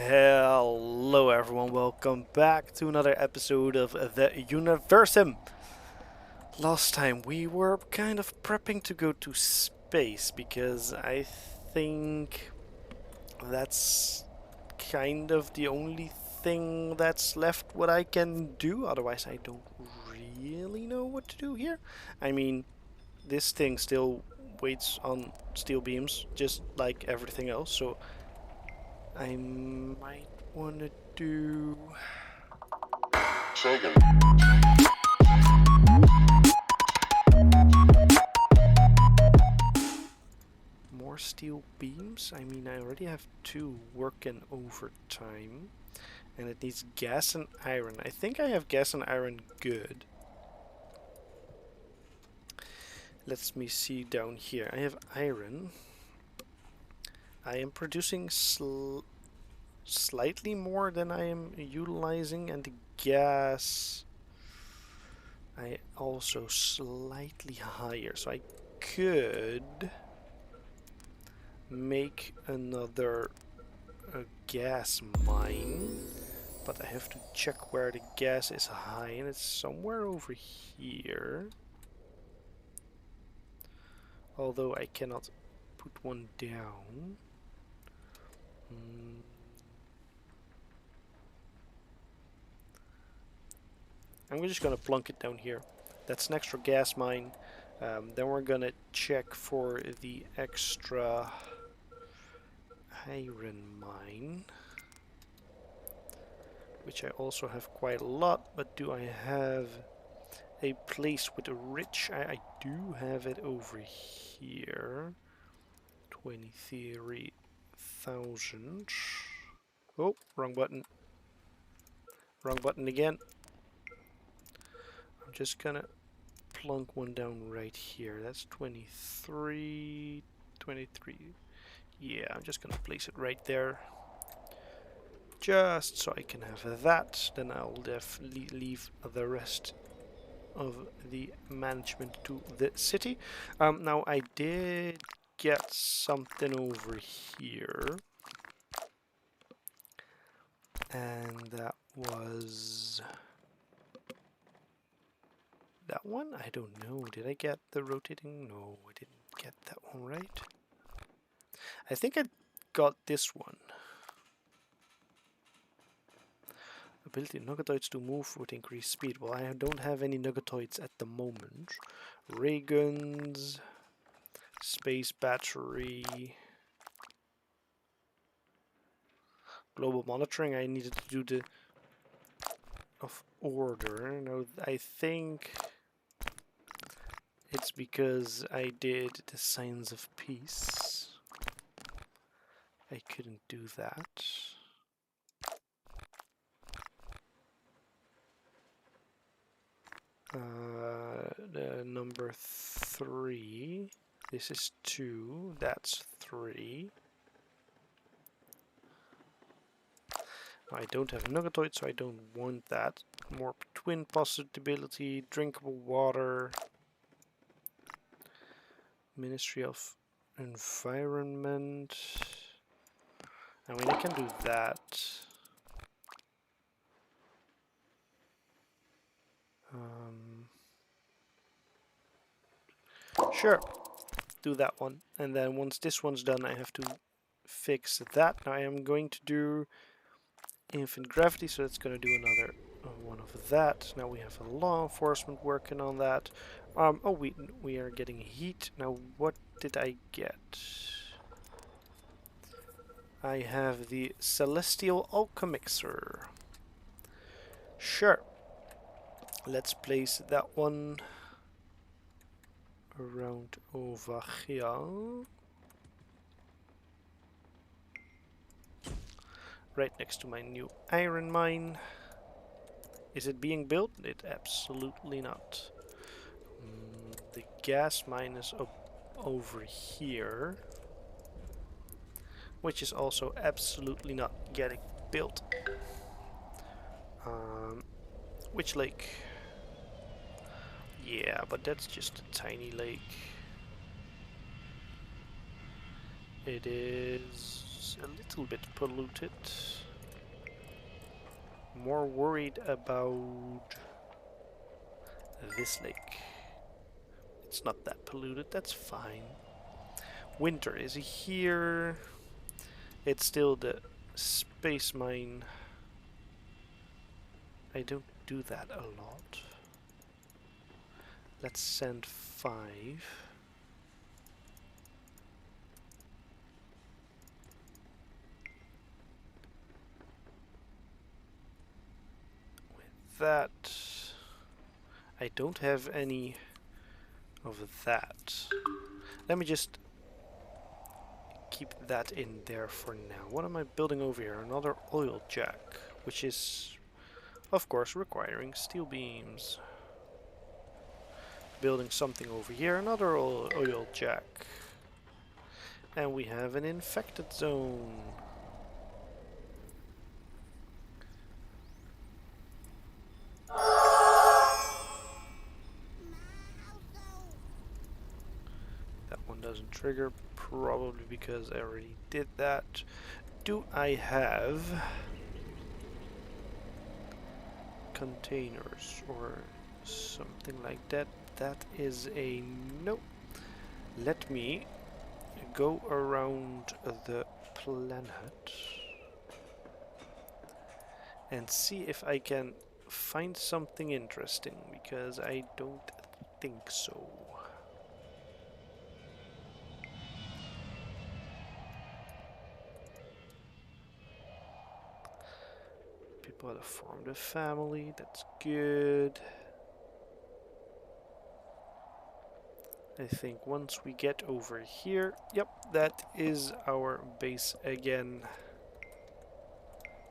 Hello everyone, welcome back to another episode of the Universim. Last time we were kind of prepping to go to space because I think that's kind of the only thing that's left what I can do. Otherwise I don't really know what to do here. I mean, this thing still waits on steel beams just like everything else, so I might want to do... Shaken. more steel beams. I mean, I already have two working overtime, and it needs gas and iron. I think I have gas and iron good. Let me see down here. I have iron. I am producing slightly more than I am utilizing, and the gas I also slightly higher, so I could make another gas mine, but I have to check where the gas is high, and it's somewhere over here, although I cannot put one down. I'm just gonna plunk it down here. That's an extra gas mine. Then we're gonna check for the extra iron mine, which I also have quite a lot, but do I have a place with a rich... I do have it over here. 23,000. Oh, wrong button. Wrong button again. I'm just gonna plunk one down right here. That's 23... 23. Yeah, I'm just gonna place it right there. Just so I can have that. Then I'll definitely leave the rest of the management to the city. Now I did get something over here, and that was that one. I don't know, did I get the rotating? No, I didn't get that one, right? I think I got this one. Ability nuggetoids to move with increased speed. Well, I don't have any nuggetoids at the moment. Ray guns, space battery, global monitoring. I needed to do the of order. No, I think it's because I did the signs of peace. I couldn't do that. The number 3. This is 2. That's 3. I don't have nuggetoid, so I don't want that. More twin possibility, drinkable water, Ministry of Environment. I mean, I can do that. Sure, do that one. And then once this one's done, I have to fix that. Now I am going to do infinite gravity, so it's going to do another one of that. Now we have a law enforcement working on that. Oh, we are getting heat. Now what did I get? I have the Celestial Alchemixer. Sure. Let's place that one around over here. Right next to my new iron mine. Is it being built? It absolutely not. The gas mine is up over here, which is also absolutely not getting built. Which lake? Yeah, but that's just a tiny lake. It is a little bit polluted. more worried about this lake. It's not that polluted, that's fine. Winter is here. It's still the space mine. I don't do that a lot. Let's send 5. With that, I don't have any of that. Let me just keep that in there for now. What am I building over here? Another oil jack, which is, of course, requiring steel beams. Building something over here, another oil jack. And we have an infected zone. That one doesn't trigger, probably because I already did that. Do I have containers or something like that? That is a no. Let me go around the planet and see if I can find something interesting, because I don't think so. People that formed a family, that's good. I think once we get over here, yep, that is our base again.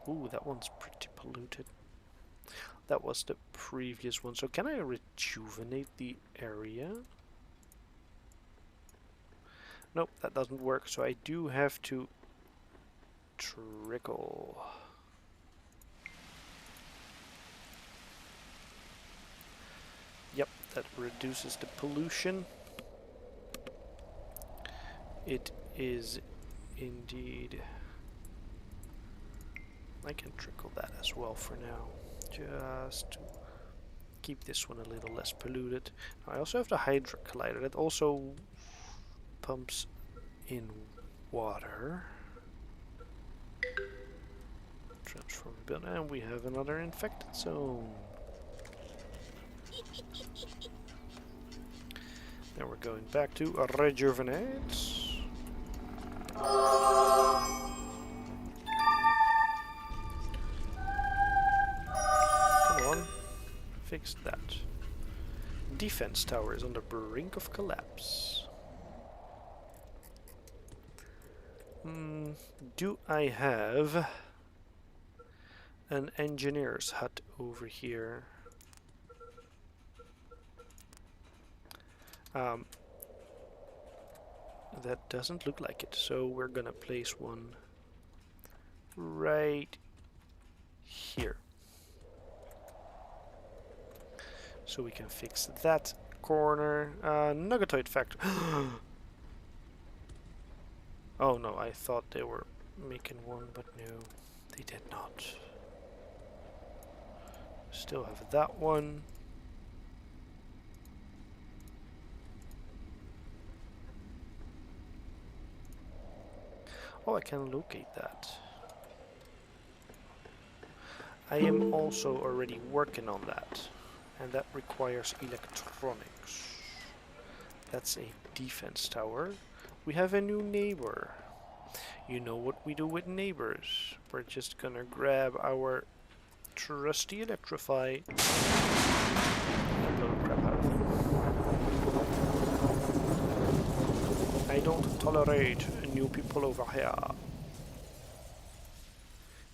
Ooh, that one's pretty polluted. That was the previous one. So can I rejuvenate the area? Nope, that doesn't work. So I do have to trickle. Yep, that reduces the pollution. It is indeed. I can trickle that as well for now, just to keep this one a little less polluted. Now I also have the Hydra Collider that also pumps in water. Transform build, and we have another infected zone. Then we're going back to rejuvenate. Fix that. Defense tower is on the brink of collapse. Do I have an engineer's hut over here? That doesn't look like it, so we're gonna place one right here. So we can fix that corner. Nuggetoid factory. Oh no, I thought they were making one, but no, they did not. Still have that one. Oh, I can locate that. I am also already working on that. And that requires electronics. That's a defense tower. We have a new neighbor. You know what we do with neighbors. We're just gonna grab our trusty electrify and blow the crap out of them. I don't tolerate new people over here.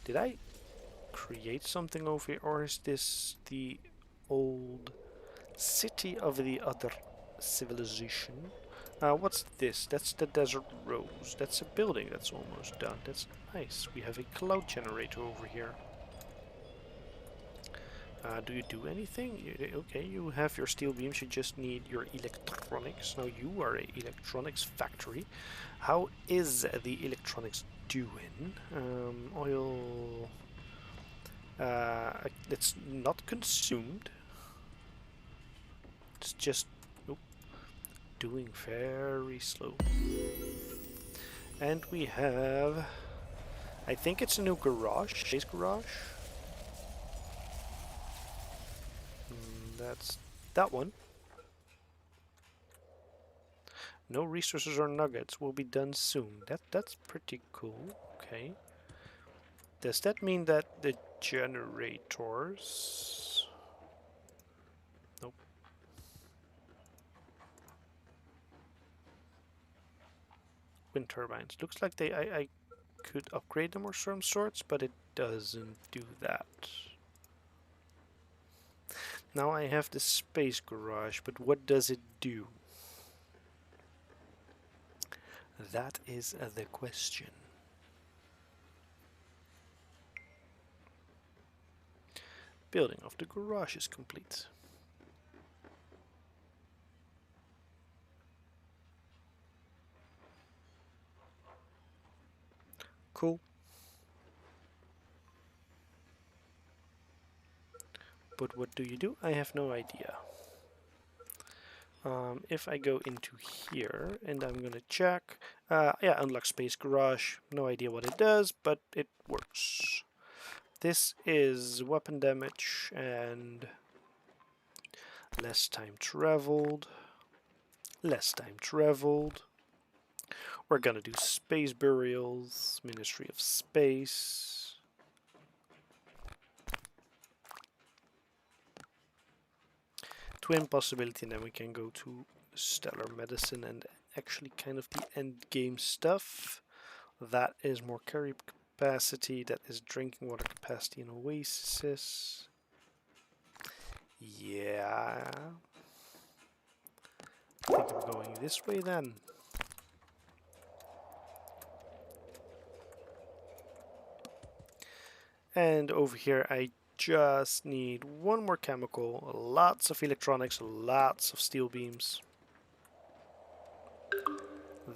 Did I create something over here, or is this the old city of the other civilization? What's this? That's the Desert Rose. That's a building that's almost done. That's nice. We have a cloud generator over here. Do you do anything? Okay, you have your steel beams. You just need your electronics. Now you are an electronics factory. How is the electronics doing? Oil It's not consumed. It's just doing very slow. And we have, I think it's a new garage, space garage. That's that one. No resources or nuggets will be done soon. That's pretty cool. Okay. Does that mean that the generators? Nope. Wind turbines. Looks like I could upgrade them or some sorts, but it doesn't do that. Now I have the space garage, but what does it do? That is the question. Building of the garage is complete. Cool. But what do you do? I have no idea. If I go into here and I'm gonna check, yeah, unlock space garage. No idea what it does, but it works. This is weapon damage and less time traveled. Less time traveled. We're gonna do space burials, Ministry of Space. Twin possibility, and then we can go to stellar medicine and actually kind of the end game stuff. That is more carry capacity, that is drinking water capacity and oasis. Yeah. I think I'm going this way then. And over here I just need one more chemical, lots of electronics, lots of steel beams.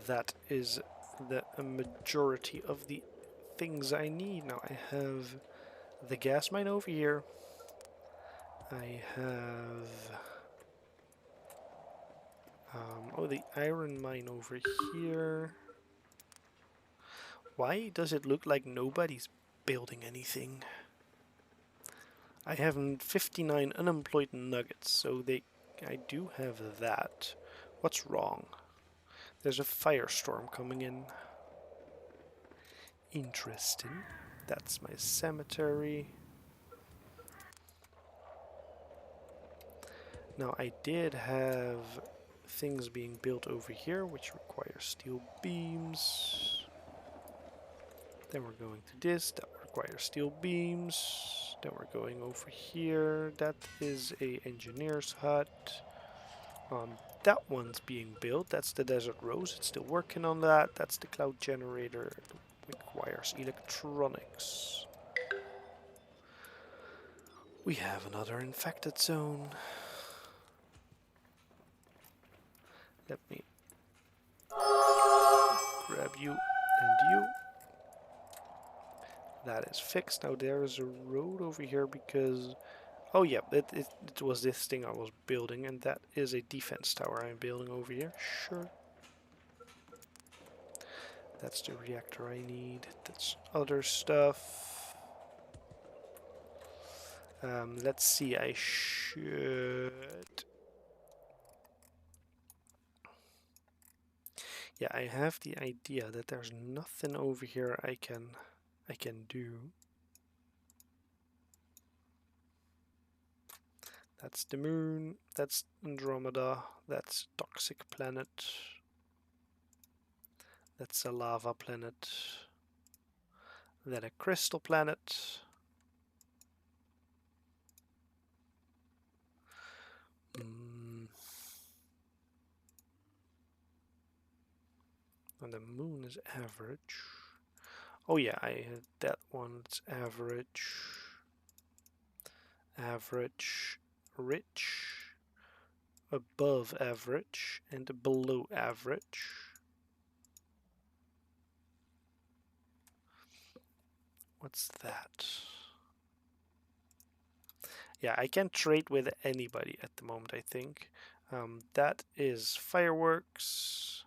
That is the majority of the things I need. Now I have the gas mine over here. I have oh, the iron mine over here. Why does it look like nobody's building anything? I have 59 unemployed nuggets, so I do have that. What's wrong? There's a firestorm coming in. Interesting. That's my cemetery. Now I did have things being built over here which require steel beams. Then we're going to this, that requires steel beams. Then we're going over here. That is a engineer's hut. That one's being built. That's the Desert Rose. It's still working on that. That's the cloud generator. It requires electronics. We have another infected zone. Let me grab you and you. That is fixed. Now there is a road over here because... Oh yeah, it was this thing I was building, and that is a defense tower I'm building over here. Sure. That's the reactor I need. That's other stuff. Let's see, I should... Yeah, I have the idea that there's nothing over here I can do. That's the moon, that's Andromeda, that's toxic planet. That's a lava planet. Then a crystal planet. And the moon is average. Oh yeah, I had that one. It's average. Average. Rich. Above average. And below average. What's that? Yeah, I can't trade with anybody at the moment, I think. That is fireworks.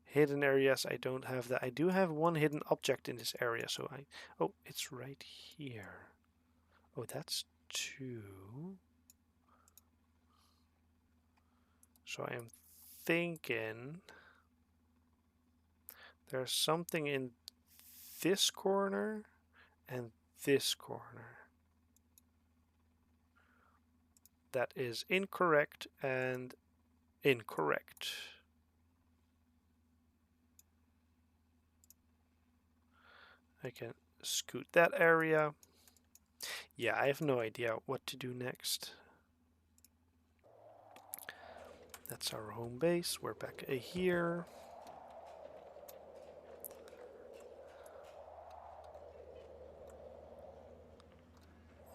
Hidden areas, I don't have that. I do have one hidden object in this area, so I... Oh, it's right here. Oh, that's 2. So I am thinking there's something in this corner and this corner. That is incorrect and incorrect. I can scoot that area. Yeah, I have no idea what to do next. That's our home base. We're back here.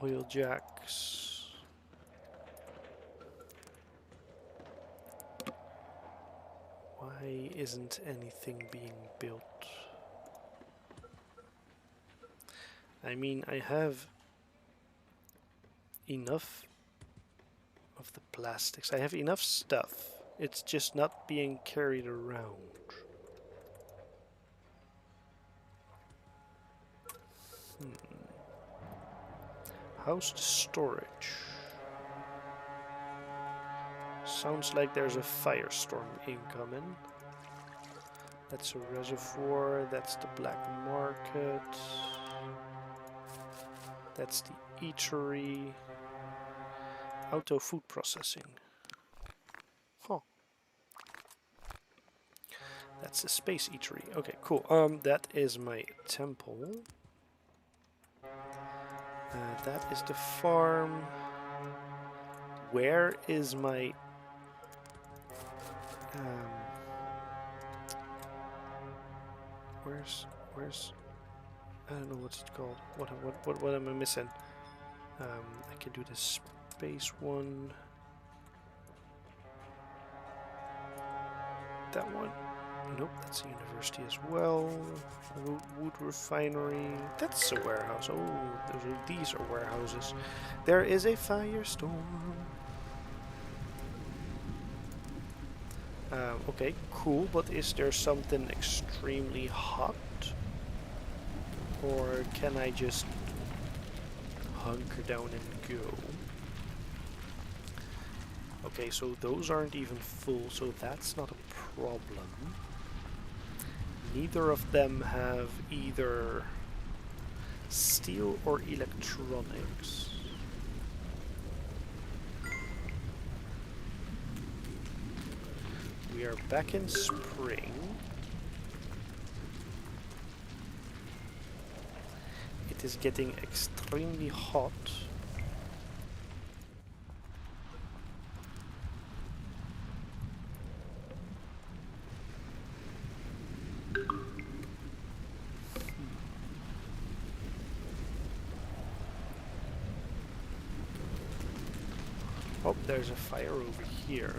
Oil jacks. Why isn't anything being built? I mean, I have enough of the plastics. I have enough stuff. It's just not being carried around. How's the storage? Sounds like there's a firestorm incoming. That's a reservoir, that's the black market. That's the eatery. Auto food processing. Huh. That's the space eatery. Okay, cool. That is my temple. That is the farm. Where is my where's I don't know what's it called. What am I missing? I can do the space one. That one. Nope, that's a university as well. Wood refinery. That's a warehouse. Oh, these are warehouses. There is a firestorm. Okay, cool, but is there something extremely hot? Or can I just hunker down and go? Okay, so those aren't even full, so that's not a problem. Neither of them have either steel or electronics. We are back in spring. It is getting extremely hot. Oh, there's a fire over here.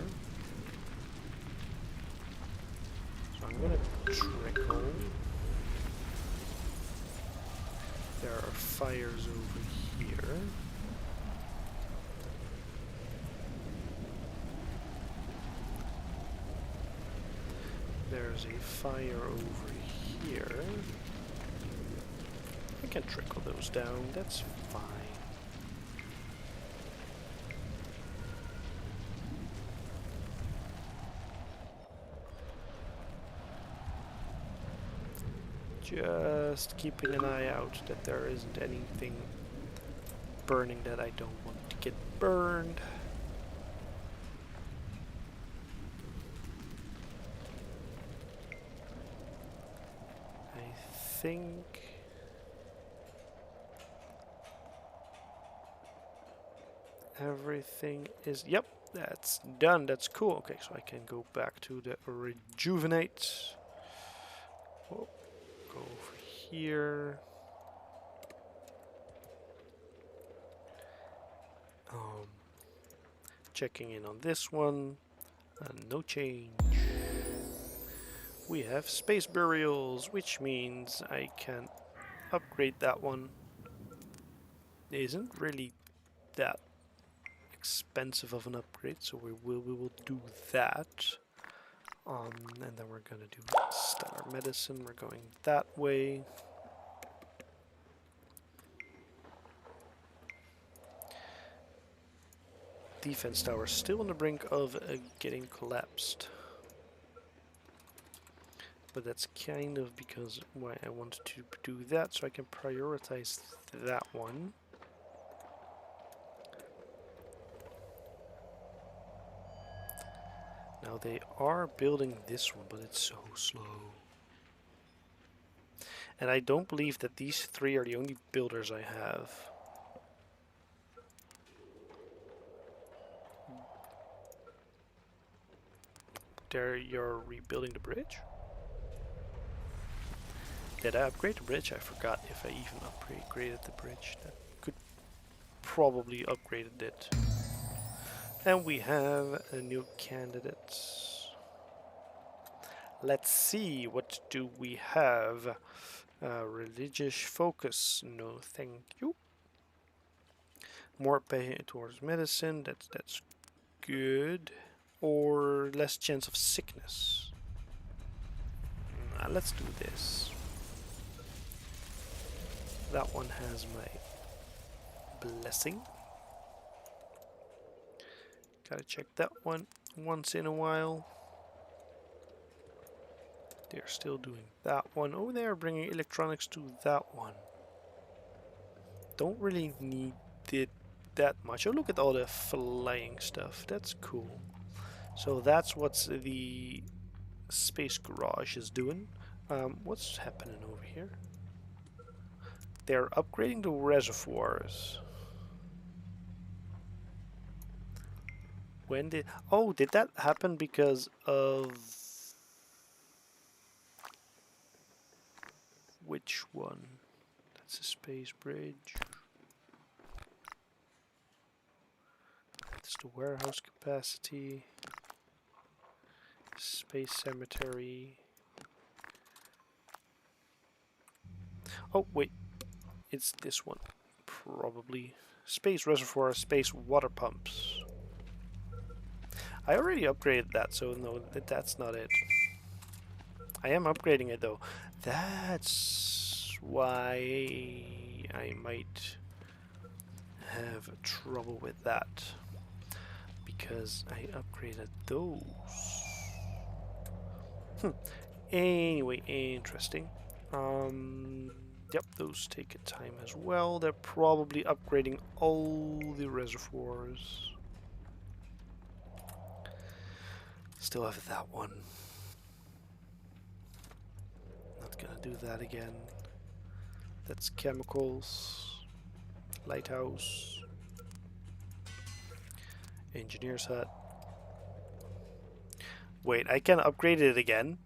So I'm gonna trickle. There are fires over here. There's a fire over here. I can trickle those down, that's fine. Just keeping an eye out that there isn't anything burning that I don't want to get burned. I think everything is... Yep, that's done. That's cool. Okay, so I can go back to the rejuvenate. Oh, go over here. Checking in on this one. No change. We have space burials, which means I can upgrade that one. It isn't really that expensive of an upgrade, so we will do that. And then we're gonna do stellar medicine. We're going that way. Defense tower still on the brink of getting collapsed. But that's kind of because why I wanted to do that, so I can prioritize that one. Now they are building this one, but it's so slow. And I don't believe that these three are the only builders I have. There, you're rebuilding the bridge? Did I upgrade the bridge? I forgot if I even upgraded the bridge. That could probably upgraded it. And we have a new candidate. Let's see, what do we have? Religious focus, no thank you. More pay towards medicine, that's good. Or less chance of sickness. Let's do this. That one has my blessing. Gotta check that one once in a while. They're still doing that one. Oh, they are bringing electronics to that one. Don't really need it that much. Oh, look at all the flying stuff. That's cool. So that's what the space garage is doing. What's happening over here? They're upgrading the reservoirs. When did... Oh, did that happen because of... Which one? That's a space bridge. That's the warehouse capacity. Space cemetery. Oh, wait. It's this one. Probably. Space reservoir, space water pumps. I already upgraded that, so no, that's not it. I am upgrading it though. That's why I might have trouble with that. Because I upgraded those. Anyway, interesting. Yep, those take a time as well. They're probably upgrading all the reservoirs. Still have that one. Not gonna do that again. That's chemicals. Lighthouse. Engineer's hut. Wait, I can upgrade it again?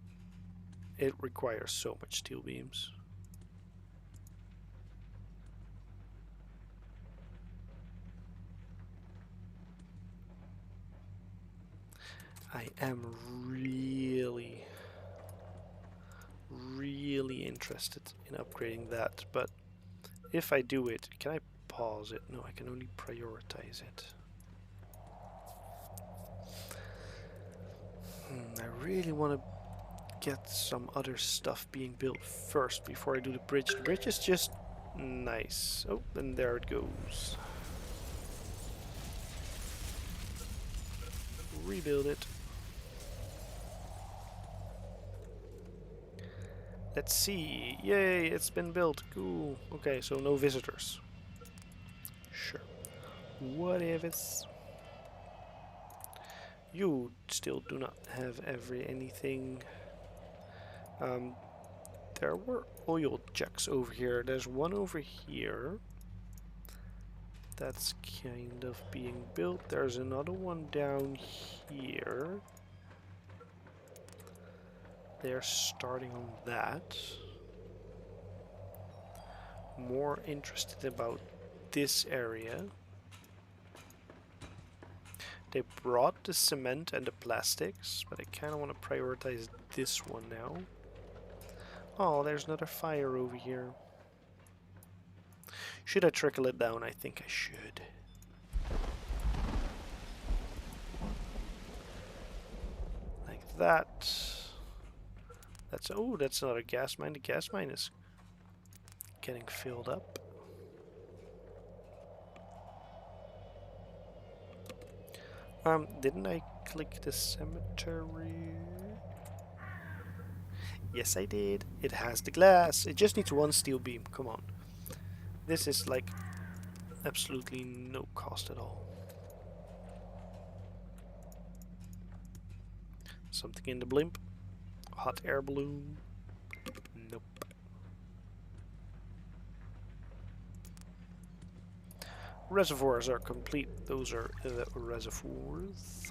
It requires so much steel beams. I am really interested in upgrading that, but if I do it, can I pause it? No, I can only prioritize it. I really want to get some other stuff being built first before I do the bridge. The bridge is just nice. Oh, and there it goes. Rebuild it. Let's see. Yay, it's been built. Cool. Okay, so no visitors. Sure. Whatever. You still do not have anything. There were oil jacks over here. There's one over here. That's kind of being built. There's another one down here. They're starting on that. More interested about this area. They brought the cement and the plastics, but I kind of want to prioritize this one now. Oh, there's another fire over here. Should I trickle it down? I think I should. that. That's, oh, that's another gas mine. The gas mine is getting filled up. Didn't I click the cemetery? Yes, I did. It has the glass. It just needs one steel beam. Come on. This is like absolutely no cost at all. Something in the blimp. Hot air balloon. Nope. Reservoirs are complete. Those are the reservoirs.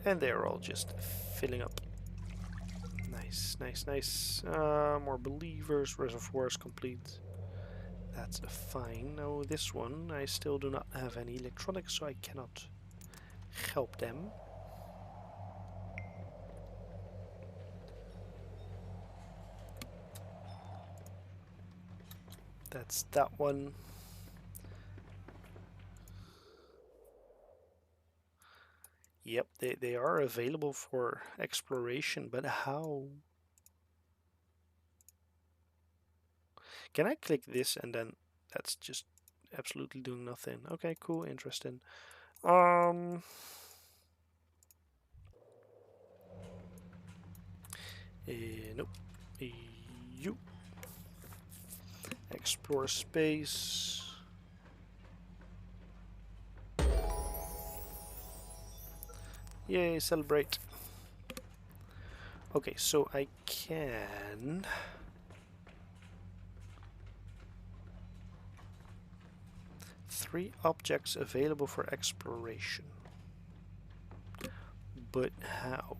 And they're all just filling up. Nice, nice, nice. More believers. Reservoirs complete. That's fine. Now this one, I still do not have any electronics, so I cannot help them. That's that one. Yep, they are available for exploration, but how? Can I click this and then that's just absolutely doing nothing? Okay, cool, interesting. Nope. You explore space. Yay, celebrate. Okay, so I can... Three objects available for exploration. But how?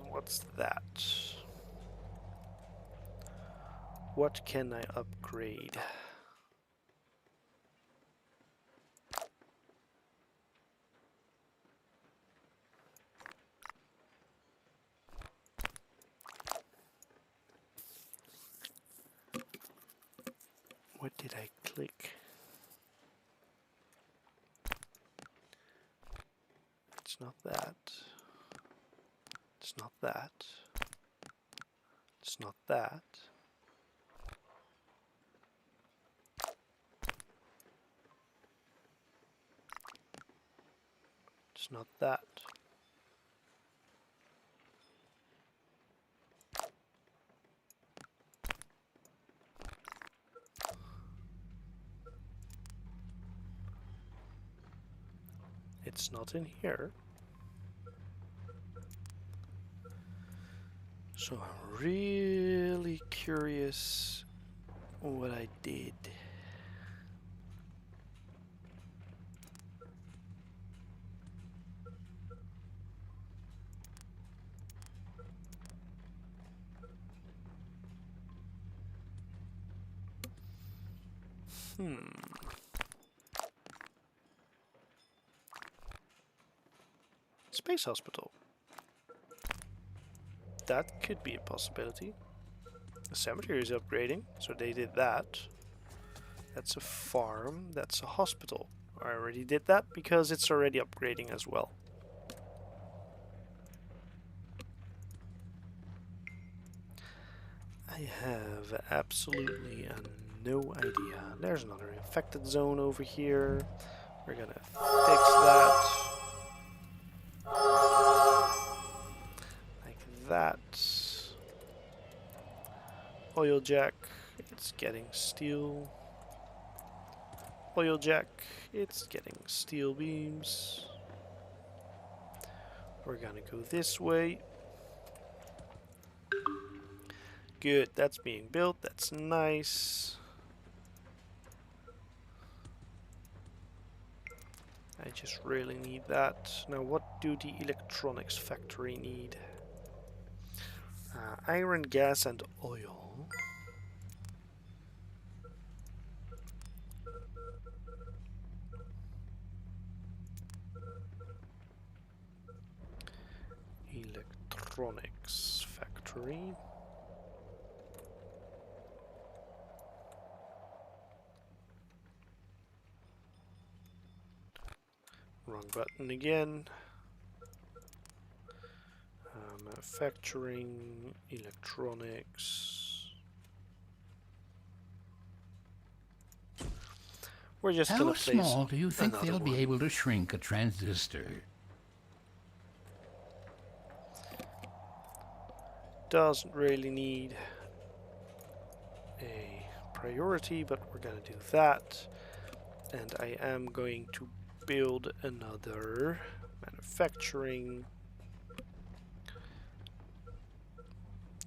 What's that? What can I upgrade? What did I click? It's not that. It's not that. It's not that. It's not that. It's not in here. So I'm really curious what I did. Space hospital. That could be a possibility. The cemetery is upgrading, so they did that. That's a farm, that's a hospital. I already did that because it's already upgrading as well. I have absolutely no idea. There's another infected zone over here. We're gonna fix that. Like that. Oil jack, it's getting steel. Oil jack, it's getting steel beams. We're gonna go this way. Good, that's being built, that's nice. I just really need that. Now what do the electronics factory need? Iron, gas and oil. electronics factory. Wrong button again. Manufacturing, electronics. We're just gonna How place small do you think another they'll be one. able to shrink a transistor? Doesn't really need a priority, but we're gonna do that. And I am going to build another manufacturing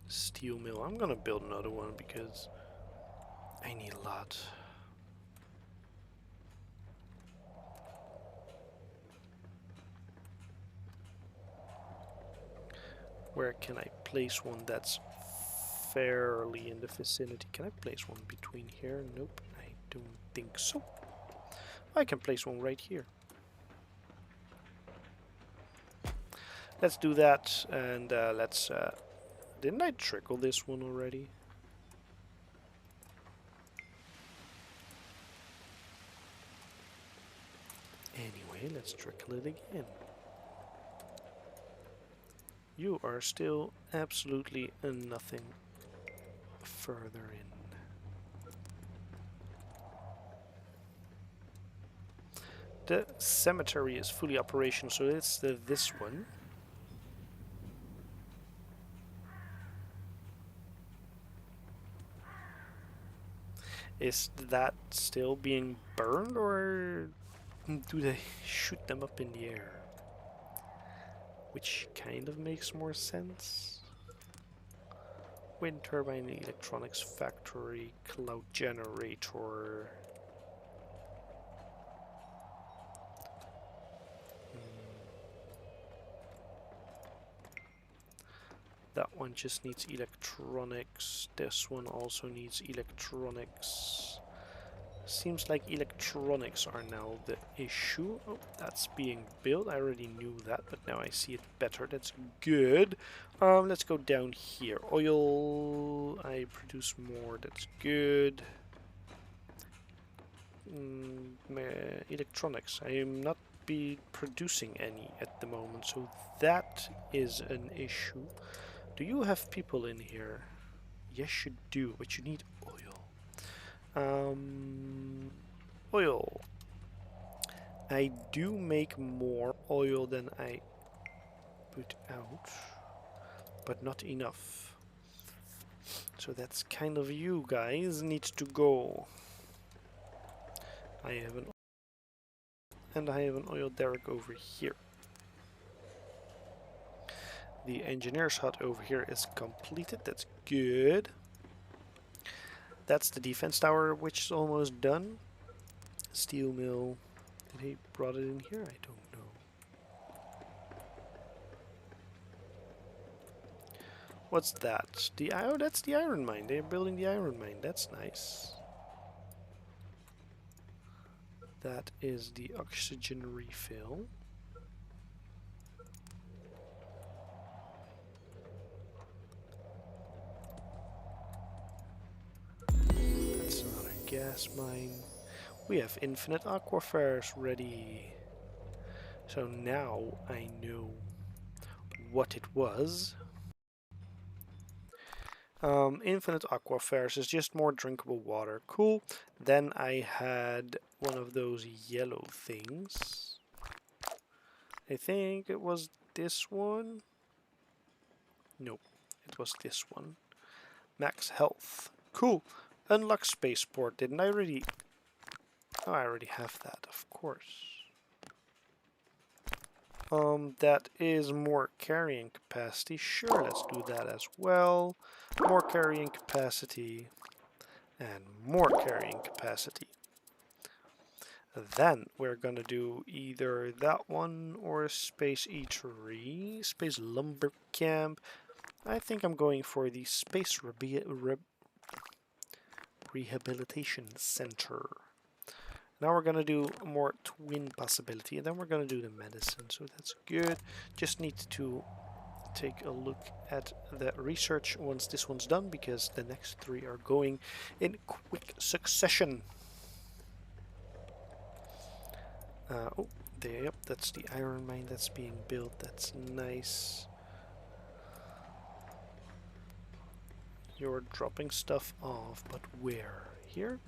steel mill. I'm gonna build another one because I need a lot. Where can I place one that's fairly in the vicinity? Can I place one between here? Nope, I don't think so. I can place one right here. Let's do that, and let's... didn't I trickle this one already? Anyway, let's trickle it again. You are still absolutely nothing further in. The cemetery is fully operational, so it's this one. Is that still being burned, or do they shoot them up in the air? Which kind of makes more sense. Wind turbine, electronics factory, cloud generator. That one just needs electronics. This one also needs electronics. Seems like electronics are now the issue. Oh, that's being built. I already knew that, but now I see it better. That's good. Let's go down here. Oil. I produce more. That's good. Electronics. I am not producing any at the moment, so that is an issue. Do you have people in here? Yes, you do, but you need oil. Oil. I do make more oil than I put out, but not enough. So that's kind of you guys need to go. I have an and I have an oil derrick over here. The engineer's hut over here is completed. That's good. That's the defense tower, which is almost done. Steel mill. Did he brought it in here? I don't know. What's that? Oh, that's the iron mine. They're building the iron mine. That's nice. That is the oxygen refill. That's another gas mine. We have infinite aquifers ready. So now I know what it was. Infinite aquifers is just more drinkable water. Cool. Then I had one of those yellow things. I think it was this one. Nope, it was this one. Max health. Cool. Unlock spaceport. Didn't I already... Oh, I already have that, of course. That is more carrying capacity. Sure, let's do that as well. More carrying capacity. And more carrying capacity. Then we're gonna do either that one or Space Eatery. Space Lumber Camp. I think I'm going for the Space Rehabilitation Center. Now we're gonna do more twin possibility, and then we're gonna do the medicine, so that's good. Just need to take a look at the research once this one's done, because the next 3 are going in quick succession. Oh, there, yep, that's the iron mine that's being built. That's nice. You're dropping stuff off, but where? Here?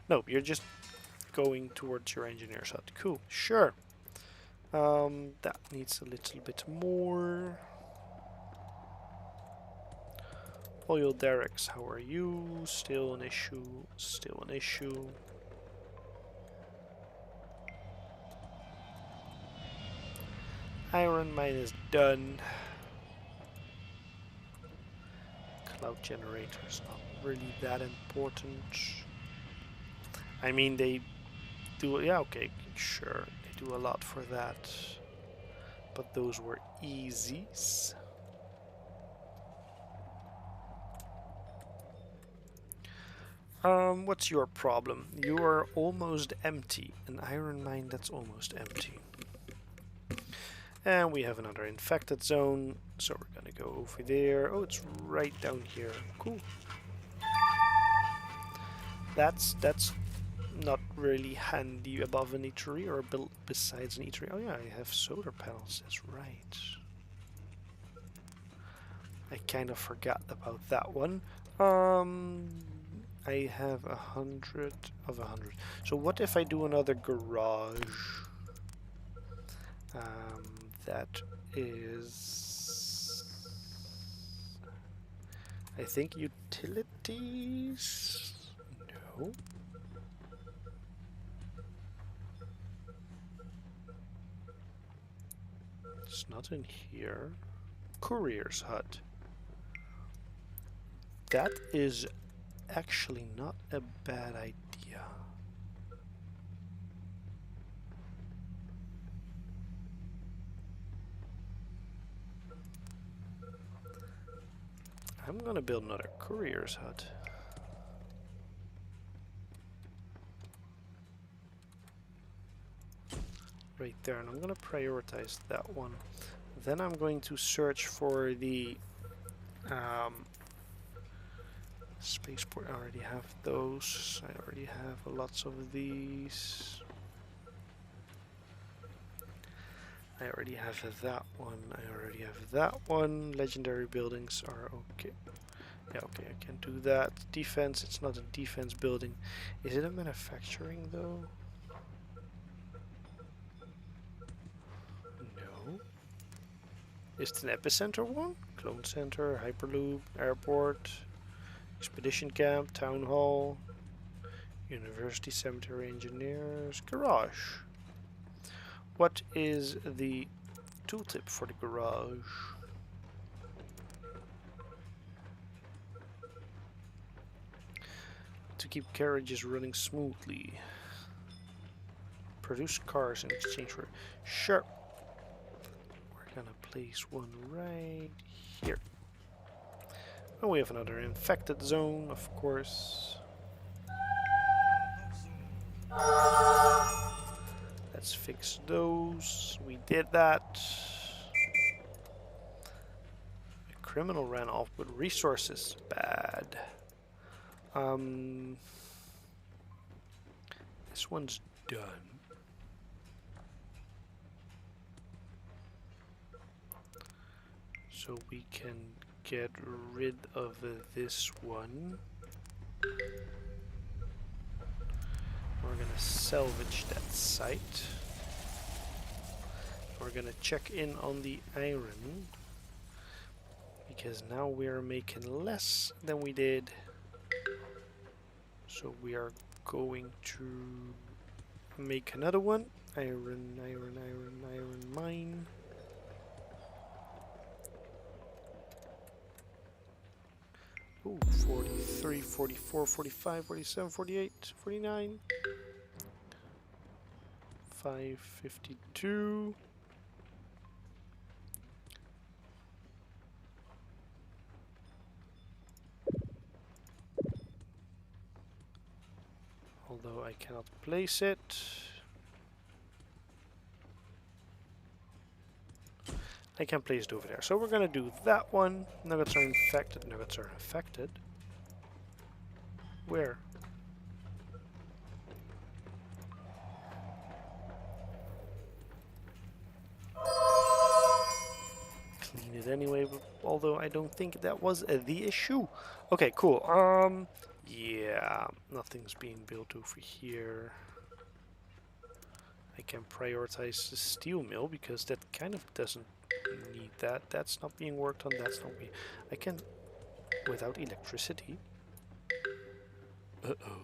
No, you're just going towards your engineer's hut. Cool, sure. That needs a little bit more. Oil derricks, how are you? Still an issue, still an issue. Iron mine is done. Cloud generator's not really that important. I mean, they do, yeah, okay, sure, they do a lot for that. But those were easies. What's your problem? You are almost empty. An iron mine that's almost empty. And we have another infected zone, so we're gonna go over there. Oh, it's right down here. Cool. That's not really handy above an eatery or built besides an eatery. Oh yeah, I have solar panels. That's right. I kind of forgot about that one. I have 100 of 100. So what if I do another garage? That is, I think, utilities? No. It's not in here. Courier's hut. That is actually not a bad idea. I'm gonna build another courier's hut. Right there, and I'm gonna prioritize that one. Then I'm going to search for the spaceport. I already have those. I already have lots of these. I already have that one. I already have that one. Legendary buildings are okay. Yeah, okay, I can do that. Defense, it's not a defense building. Is it a manufacturing though? No. Is it an epicenter one? Clone center, hyperloop, airport, expedition camp, town hall, university, cemetery, engineers, garage. What is the tooltip for the garage? To keep carriages running smoothly. Produce cars in exchange for... Sure. We're gonna place one right here. And we have another infected zone, of course. Let's fix those. We did that. A criminal ran off with resources. Bad. This one's done. So we can get rid of this one. We're gonna salvage that site. We're gonna check in on the iron, because now we're making less than we did. So we are going to make another one. Iron mine. Ooh, 43, 44, 45, 47, 48, 49. 552. Although I cannot place it. I can place it over there. So we're gonna do that one. Nuggets are infected. Nuggets are infected. Where? Clean it anyway, although I don't think that was the issue. Okay, cool. Yeah, nothing's being built over here. I can prioritize the steel mill because that kind of doesn't need that. That's not being worked on. That's not being. I can, without electricity. Uh-oh.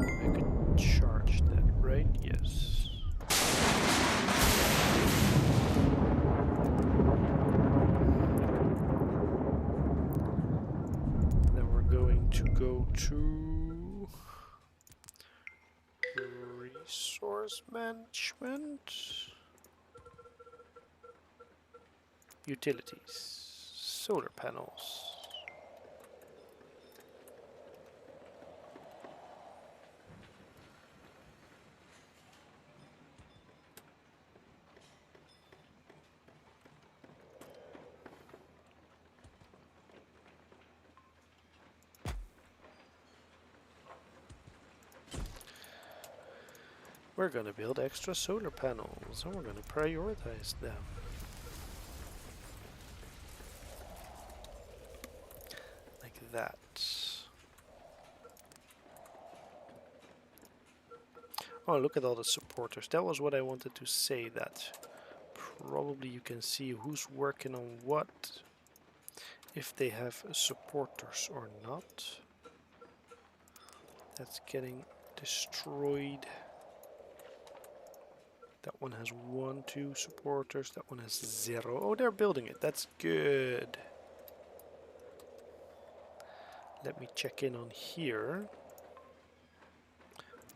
I could charge that, right? Yes. Then we're going to go to resource management, utilities, solar panels. We're going to build extra solar panels and we're going to prioritize them. Like that. Oh, look at all the supporters. That was what I wanted to say, that probably you can see who's working on what, if they have supporters or not. That's getting destroyed. That one has 1, 2 supporters. That one has 0. Oh, they're building it. That's good. Let me check in on here.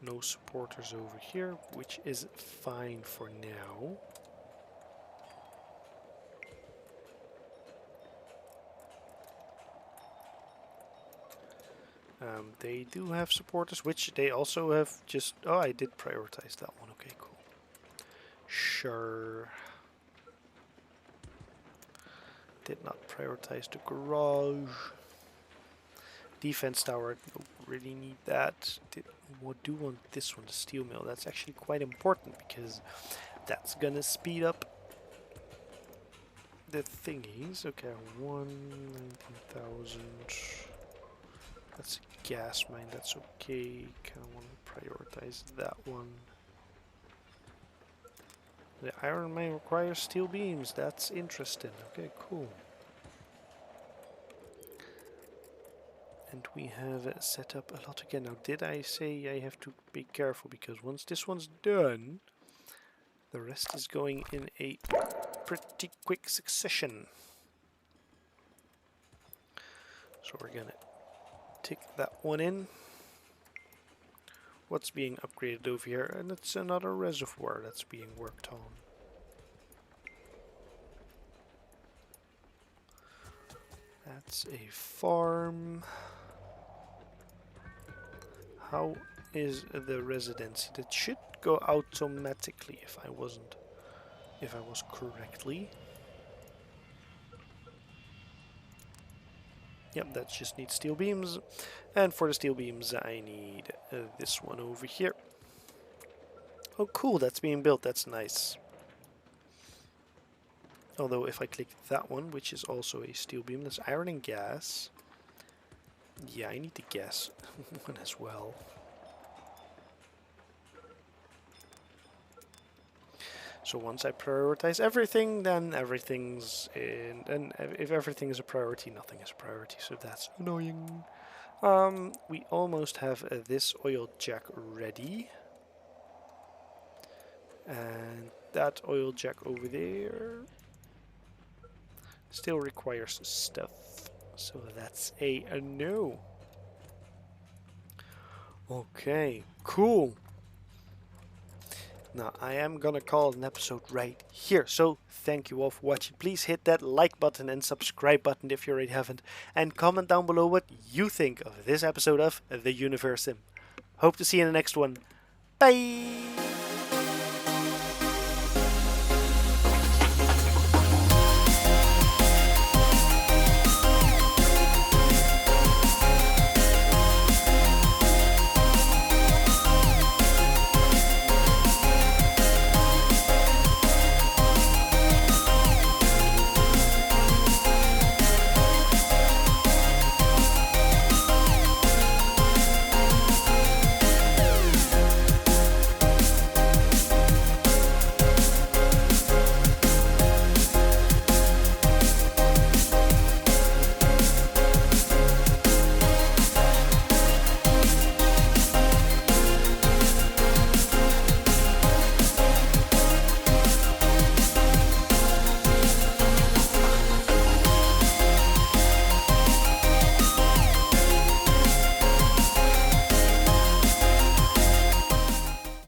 No supporters over here, which is fine for now. They do have supporters, which they also have just... Oh, I did prioritize that one. Okay, cool. Sure. Did not prioritize the garage. Defense tower, don't really need that. Do want this one, the steel mill. That's actually quite important because that's gonna speed up the thingies. Okay, 19,000. That's a gas mine, that's okay. Kinda wanna prioritize that one. The iron mine requires steel beams. That's interesting. Okay, cool. And we have set up a lot again. Now, did I say I have to be careful? Because once this one's done, the rest is going in a pretty quick succession. So we're gonna tick that one in. What's being upgraded over here? And it's another reservoir that's being worked on. That's a farm. How is the residency? That should go automatically if I was correctly. Yep, that just needs steel beams. And for the steel beams, I need this one over here. Oh, cool, that's being built. That's nice. Although if I click that one, which is also a steel beam, that's iron and gas. Yeah, I need the gas one as well. So once I prioritize everything, then everything's in. And if everything is a priority, nothing is a priority. So that's annoying. We almost have this oil jack ready. And that oil jack over there still requires stuff. So that's a no. Okay, cool. Now, I am gonna call an episode right here. So, thank you all for watching. Please hit that like button and subscribe button if you already haven't. And comment down below what you think of this episode of the Universim. Hope to see you in the next one. Bye!